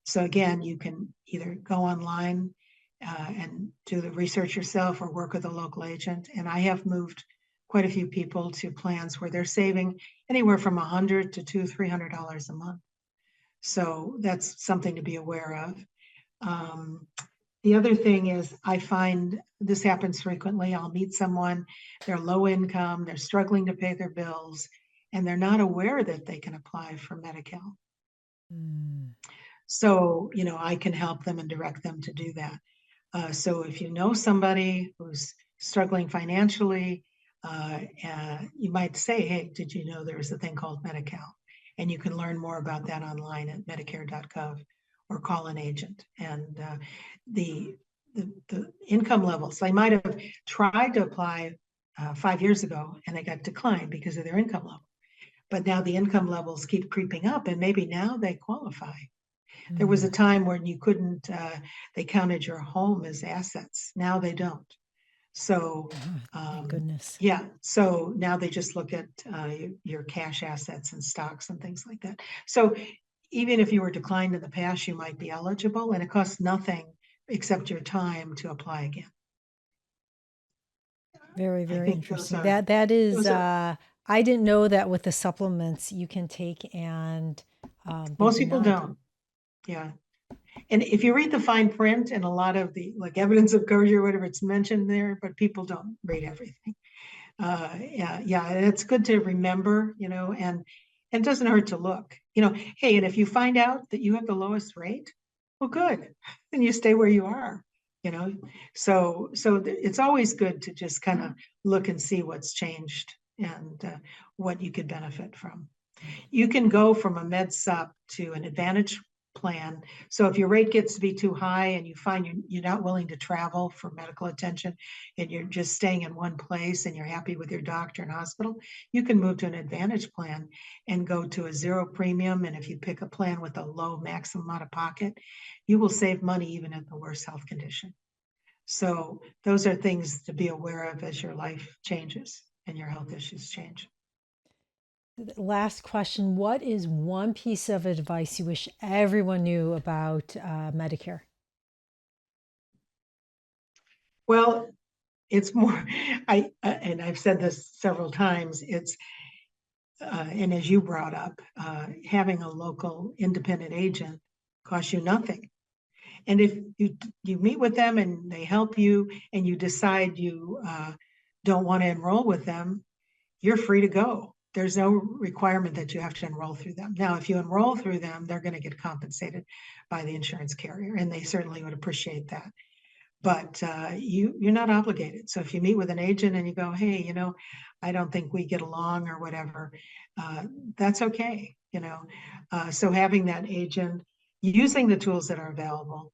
So again, you can either go online and do the research yourself, or work with a local agent. And I have moved quite a few people to plans where they're saving anywhere from $100 to $300 a month. So that's something to be aware of. The other thing is, I find this happens frequently. I'll meet someone, they're low income, they're struggling to pay their bills, and they're not aware that they can apply for Medi-Cal. Mm. So, I can help them and direct them to do that. So if you know somebody who's struggling financially, you might say, hey, did you know there's a thing called Medi-Cal? And you can learn more about that online at medicare.gov or call an agent. And the income levels, they might have tried to apply 5 years ago and they got declined because of their income level. But now the income levels keep creeping up and maybe now they qualify. There was a time when you couldn't, they counted your home as assets. Now they don't. So, Thank goodness. yeah, so now they just look at your cash assets and stocks and things like that. So even if you were declined in the past, you might be eligible, and it costs nothing except your time to apply again. Very, I very think interesting. That is, those are I didn't know that with the supplements you can take and they most do people not. don't. Yeah. And if you read the fine print and a lot of the like evidence of coverage or whatever, it's mentioned there, but people don't read everything. Yeah, and it's good to remember, and it doesn't hurt to look, hey, and if you find out that you have the lowest rate, well, good, then you stay where you are, you know. So it's always good to just kind of look and see what's changed and what you could benefit from. You can go from a med sup to an advantage plan. So if your rate gets to be too high and you find you're not willing to travel for medical attention and you're just staying in one place and you're happy with your doctor and hospital, you can move to an advantage plan and go to a zero premium. And if you pick a plan with a low maximum out of pocket, you will save money even at the worst health condition. So those are things to be aware of as your life changes and your health issues change. Last question. What is one piece of advice you wish everyone knew about Medicare? Well, it's more, and I've said this several times, and as you brought up, having a local independent agent costs you nothing. And if you meet with them and they help you and you decide you don't want to enroll with them, you're free to go. There's no requirement that you have to enroll through them. Now, if you enroll through them, they're going to get compensated by the insurance carrier, and they certainly would appreciate that. But you're not obligated. So if you meet with an agent and you go, hey, I don't think we get along or whatever, that's okay. So having that agent, using the tools that are available,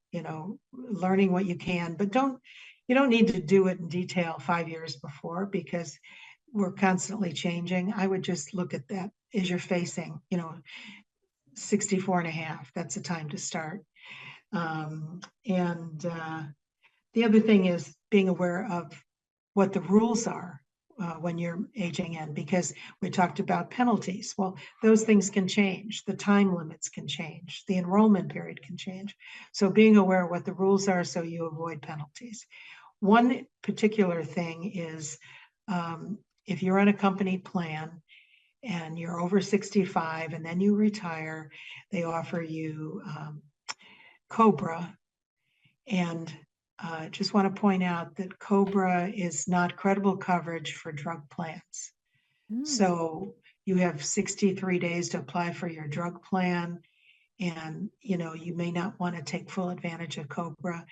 learning what you can, but you don't need to do it in detail 5 years before because we're constantly changing. I would just look at that as you're facing, 64 and a half. That's the time to start. And the other thing is being aware of what the rules are when you're aging in, because we talked about penalties. Well, those things can change. The time limits can change. The enrollment period can change. So being aware of what the rules are so you avoid penalties. One particular thing is if you're on a company plan and you're over 65 and then you retire, they offer you COBRA. And just want to point out that COBRA is not credible coverage for drug plans. So you have 63 days to apply for your drug plan. And, you may not want to take full advantage of COBRA.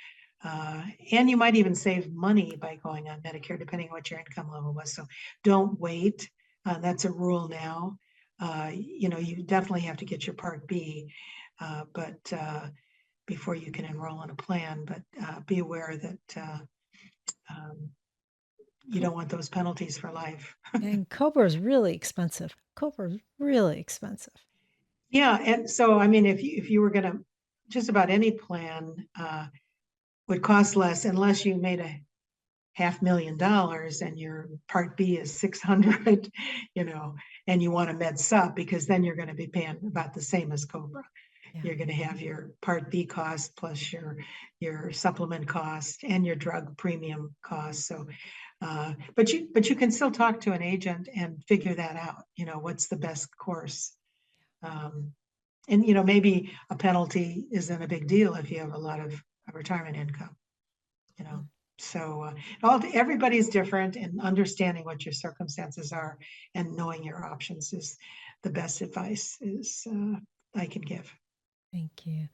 And you might even save money by going on Medicare, depending on what your income level was. So don't wait. That's a rule now. You definitely have to get your Part B, but before you can enroll in a plan. But be aware that you don't want those penalties for life. And Cobra is really expensive. Cobra is really expensive. Yeah, and so I mean, if you were going to, just about any plan would cost less unless you made a $500,000 and your Part B is 600, and you want a med sup because then you're going to be paying about the same as Cobra. Yeah. You're going to have your Part B cost plus your supplement cost and your drug premium cost. So, but you can still talk to an agent and figure that out. What's the best course. And maybe a penalty isn't a big deal if you have a lot of retirement income. So everybody's different, and understanding what your circumstances are and knowing your options is the best advice I can give. Thank you.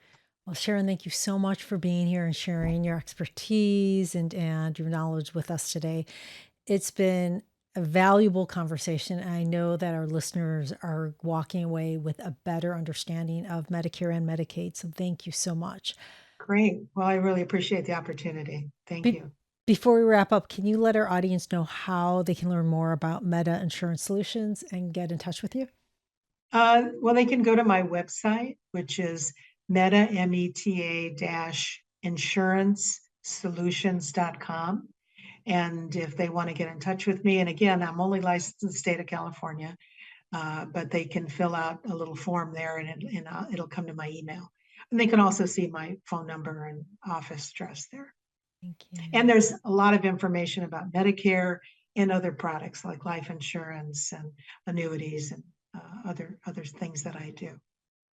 Well, Sharon, thank you so much for being here and sharing your expertise and your knowledge with us today. It's been a valuable conversation. And I know that our listeners are walking away with a better understanding of Medicare and Medicaid. So thank you so much. Great. Well, I really appreciate the opportunity. Thank Be- you. Before we wrap up, can you let our audience know how they can learn more about Meta Insurance Solutions and get in touch with you? Well, they can go to my website, which is meta-insurance-solutions.com. And if they want to get in touch with me, and again, I'm only licensed in the state of California, but they can fill out a little form there and it'll come to my email. And they can also see my phone number and office address there. Thank you. And there's a lot of information about Medicare and other products like life insurance and annuities and other things that I do.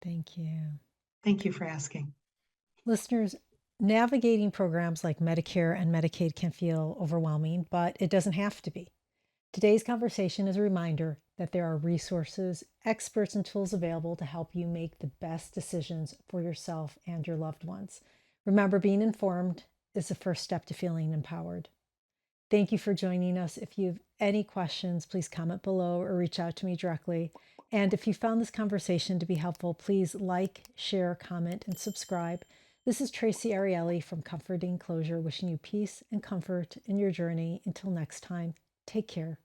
Thank you. Thank you for asking. Listeners, navigating programs like Medicare and Medicaid can feel overwhelming, but it doesn't have to be. Today's conversation is a reminder that there are resources, experts, and tools available to help you make the best decisions for yourself and your loved ones. Remember, being informed is the first step to feeling empowered. Thank you for joining us. If you have any questions, please comment below or reach out to me directly. And if you found this conversation to be helpful, please like, share, comment, and subscribe. This is Traci Arieli from Comforting Closure, wishing you peace and comfort in your journey. Until next time, take care.